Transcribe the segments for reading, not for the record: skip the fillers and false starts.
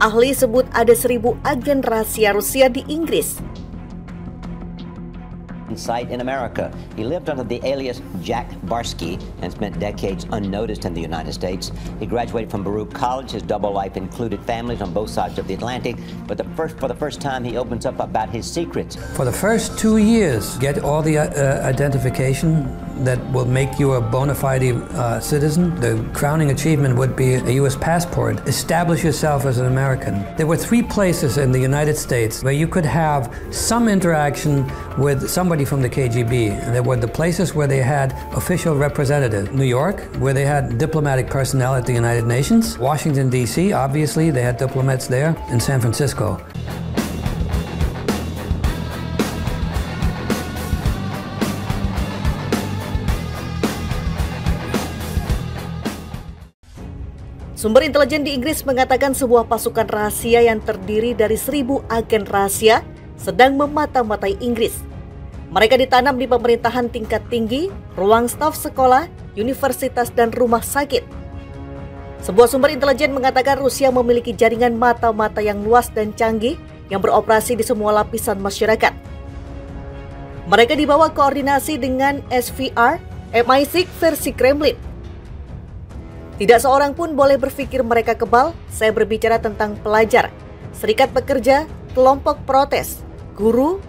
Ahli sebut ada 1.000 agen rahasia Rusia di Inggris. Site in America. He lived under the alias Jack Barsky and spent decades unnoticed in the United States. He graduated from Baruch College. His double life included families on both sides of the Atlantic, but for the first time, he opens up about his secrets. For the first 2 years, get all the identification that will make you a bona fide citizen. The crowning achievement would be a U.S. passport. Establish yourself as an American. There were 3 places in the United States where you could have some interaction with somebody from the KGB. And there were the places where they had official representatives. New York, where they had diplomatic personnel at the United Nations. Washington, D.C., obviously, they had diplomats there. And San Francisco. Sumber intelijen di Inggris mengatakan sebuah pasukan rahasia yang terdiri dari 1.000 agen rahasia sedang memata-matai Inggris. Mereka ditanam di pemerintahan tingkat tinggi, ruang staf sekolah, universitas, dan rumah sakit. Sebuah sumber intelijen mengatakan Rusia memiliki jaringan mata-mata yang luas dan canggih yang beroperasi di semua lapisan masyarakat. Mereka dibawa koordinasi dengan SVR, MI6 versi Kremlin. Tidak seorang pun boleh berpikir mereka kebal. Saya berbicara tentang pelajar, serikat pekerja, kelompok protes, guru,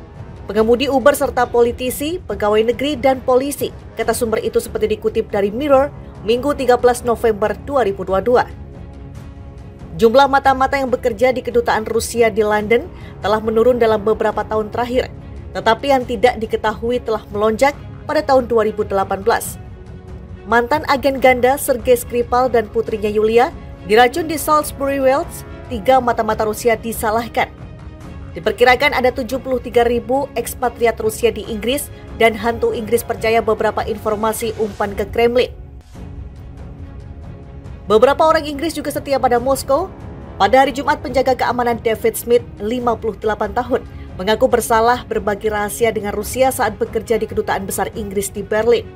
pengemudi Uber serta politisi, pegawai negeri, dan polisi, kata sumber itu seperti dikutip dari Mirror, Minggu 13 November 2022. Jumlah mata-mata yang bekerja di kedutaan Rusia di London telah menurun dalam beberapa tahun terakhir, tetapi yang tidak diketahui telah melonjak pada tahun 2018. Mantan agen ganda Sergei Skripal dan putrinya Yulia diracun di Salisbury Wells. 3 mata-mata Rusia disalahkan. Diperkirakan ada 73.000 ekspatriat Rusia di Inggris dan hantu Inggris percaya beberapa informasi umpan ke Kremlin. Beberapa orang Inggris juga setia pada Moskow. Pada hari Jumat, penjaga keamanan David Smith, 58 tahun, mengaku bersalah berbagi rahasia dengan Rusia saat bekerja di kedutaan besar Inggris di Berlin.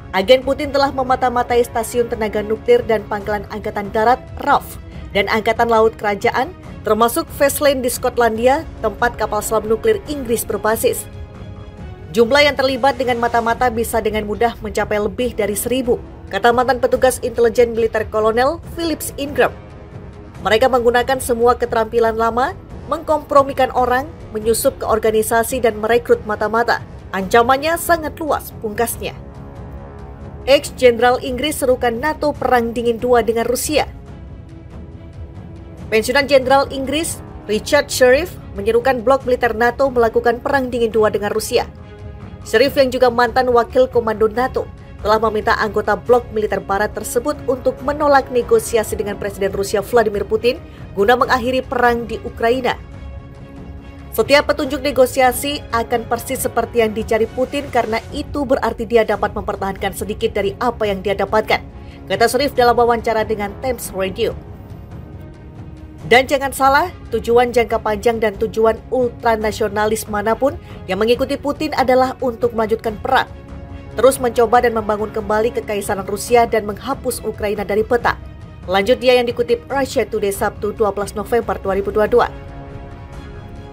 Agen Putin telah memata-matai stasiun tenaga nuklir dan pangkalan Angkatan Darat RAF dan Angkatan Laut Kerajaan, termasuk Faslane di Skotlandia, tempat kapal selam nuklir Inggris berbasis. Jumlah yang terlibat dengan mata-mata bisa dengan mudah mencapai lebih dari 1.000, kata mantan petugas intelijen militer Kolonel Phillips Ingram. Mereka menggunakan semua keterampilan lama, mengkompromikan orang, menyusup ke organisasi dan merekrut mata-mata. Ancamannya sangat luas, pungkasnya. Ex-Jenderal Inggris serukan NATO Perang Dingin II dengan Rusia. Pensiunan Jenderal Inggris Richard Sheriff menyerukan blok militer NATO melakukan Perang Dingin II dengan Rusia. Sheriff yang juga mantan wakil komando NATO telah meminta anggota blok militer barat tersebut untuk menolak negosiasi dengan Presiden Rusia Vladimir Putin guna mengakhiri perang di Ukraina. Setiap petunjuk negosiasi akan persis seperti yang dicari Putin karena itu berarti dia dapat mempertahankan sedikit dari apa yang dia dapatkan, kata Sheriff dalam wawancara dengan Times Radio. Dan jangan salah, tujuan jangka panjang dan tujuan ultranasionalis manapun yang mengikuti Putin adalah untuk melanjutkan perang, terus mencoba dan membangun kembali kekaisaran Rusia dan menghapus Ukraina dari peta. Lanjut dia yang dikutip Russia Today Sabtu 12 November 2022.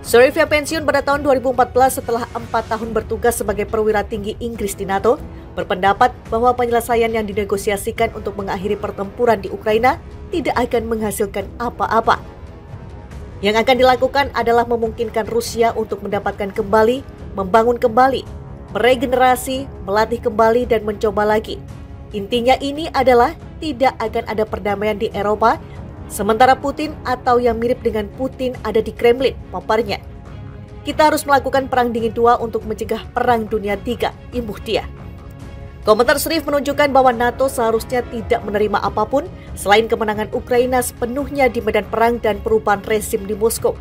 Sheriff yang pensiun pada tahun 2014 setelah 4 tahun bertugas sebagai perwira tinggi Inggris di NATO, berpendapat bahwa penyelesaian yang dinegosiasikan untuk mengakhiri pertempuran di Ukraina tidak akan menghasilkan apa-apa. Yang akan dilakukan adalah memungkinkan Rusia untuk mendapatkan kembali, membangun kembali, meregenerasi, melatih kembali, dan mencoba lagi. Intinya ini adalah tidak akan ada perdamaian di Eropa, sementara Putin atau yang mirip dengan Putin ada di Kremlin, paparnya. Kita harus melakukan Perang Dingin II untuk mencegah Perang Dunia III, imbuh dia. Komentar Sheriff menunjukkan bahwa NATO seharusnya tidak menerima apapun selain kemenangan Ukraina sepenuhnya di medan perang dan perubahan rezim di Moskow.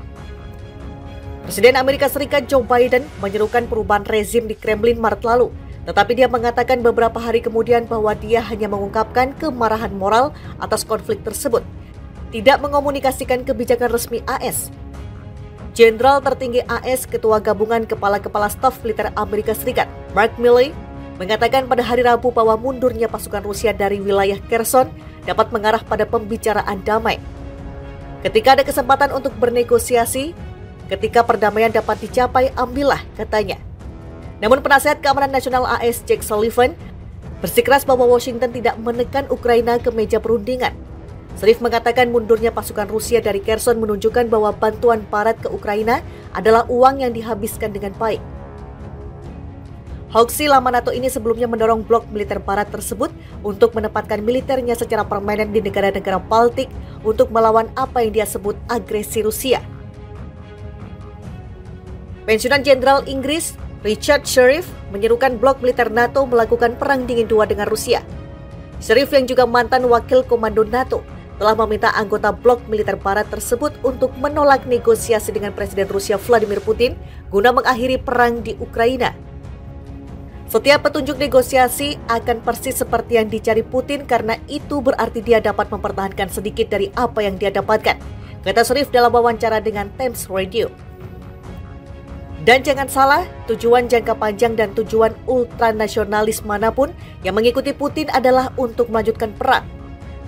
Presiden Amerika Serikat Joe Biden menyerukan perubahan rezim di Kremlin Maret lalu, tetapi dia mengatakan beberapa hari kemudian bahwa dia hanya mengungkapkan kemarahan moral atas konflik tersebut, tidak mengomunikasikan kebijakan resmi AS. Jenderal tertinggi AS, Ketua Gabungan Kepala-Kepala Staf Militer Amerika Serikat, Mark Milley, mengatakan pada hari Rabu bahwa mundurnya pasukan Rusia dari wilayah Kherson dapat mengarah pada pembicaraan damai. Ketika ada kesempatan untuk bernegosiasi, ketika perdamaian dapat dicapai, ambillah, katanya. Namun penasihat keamanan nasional AS Jake Sullivan bersikeras bahwa Washington tidak menekan Ukraina ke meja perundingan. Zarif mengatakan mundurnya pasukan Rusia dari Kherson menunjukkan bahwa bantuan barat ke Ukraina adalah uang yang dihabiskan dengan baik. Hoaxi lama NATO ini sebelumnya mendorong blok militer barat tersebut untuk menempatkan militernya secara permanen di negara-negara Baltik untuk melawan apa yang dia sebut agresi Rusia. Pensiunan Jenderal Inggris Richard Sheriff menyerukan blok militer NATO melakukan perang dingin 2 dengan Rusia. Sheriff yang juga mantan wakil komando NATO telah meminta anggota blok militer barat tersebut untuk menolak negosiasi dengan Presiden Rusia Vladimir Putin guna mengakhiri perang di Ukraina. Setiap petunjuk negosiasi akan persis seperti yang dicari Putin karena itu berarti dia dapat mempertahankan sedikit dari apa yang dia dapatkan, kata Sheriff dalam wawancara dengan Times Radio. Dan jangan salah, tujuan jangka panjang dan tujuan ultranasionalis manapun yang mengikuti Putin adalah untuk melanjutkan perang,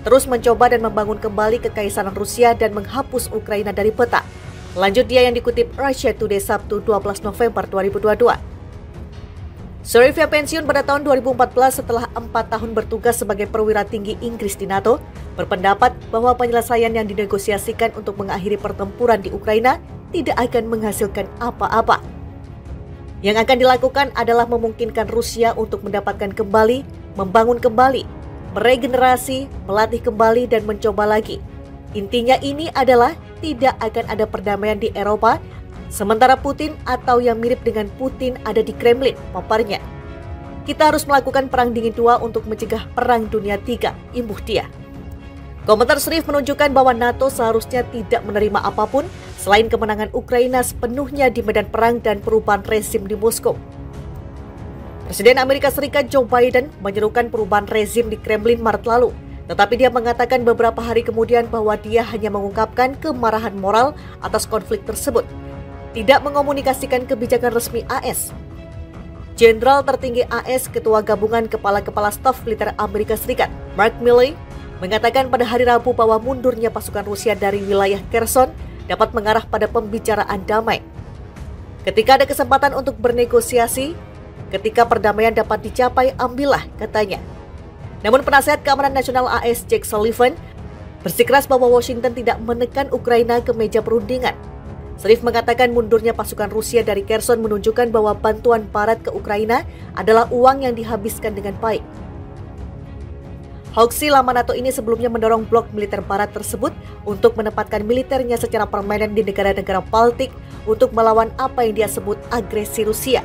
terus mencoba dan membangun kembali kekaisaran Rusia dan menghapus Ukraina dari peta. Lanjut dia yang dikutip Russia Today Sabtu 12 November 2022. Sheriff yang pensiun pada tahun 2014 setelah 4 tahun bertugas sebagai perwira tinggi Inggris di NATO, berpendapat bahwa penyelesaian yang dinegosiasikan untuk mengakhiri pertempuran di Ukraina tidak akan menghasilkan apa-apa. Yang akan dilakukan adalah memungkinkan Rusia untuk mendapatkan kembali, membangun kembali, meregenerasi, melatih kembali, dan mencoba lagi. Intinya ini adalah tidak akan ada perdamaian di Eropa, sementara Putin atau yang mirip dengan Putin ada di Kremlin, paparnya. Kita harus melakukan perang dingin 2 untuk mencegah perang dunia 3, imbuh dia. Komentar Sheriff menunjukkan bahwa NATO seharusnya tidak menerima apapun selain kemenangan Ukraina sepenuhnya di medan perang dan perubahan rezim di Moskow. Presiden Amerika Serikat Joe Biden menyerukan perubahan rezim di Kremlin Maret lalu, tetapi dia mengatakan beberapa hari kemudian bahwa dia hanya mengungkapkan kemarahan moral atas konflik tersebut, tidak mengomunikasikan kebijakan resmi AS. Jenderal tertinggi AS, Ketua Gabungan Kepala-Kepala Staf Militer Amerika Serikat, Mark Milley, mengatakan pada hari Rabu bahwa mundurnya pasukan Rusia dari wilayah Kherson dapat mengarah pada pembicaraan damai. Ketika ada kesempatan untuk bernegosiasi, ketika perdamaian dapat dicapai, ambillah, katanya. Namun penasihat keamanan nasional AS Jake Sullivan bersikeras bahwa Washington tidak menekan Ukraina ke meja perundingan. Sheriff mengatakan mundurnya pasukan Rusia dari Kherson menunjukkan bahwa bantuan barat ke Ukraina adalah uang yang dihabiskan dengan baik. Hoaxi lama NATO ini sebelumnya mendorong blok militer barat tersebut untuk menempatkan militernya secara permanen di negara-negara Baltik untuk melawan apa yang dia sebut agresi Rusia.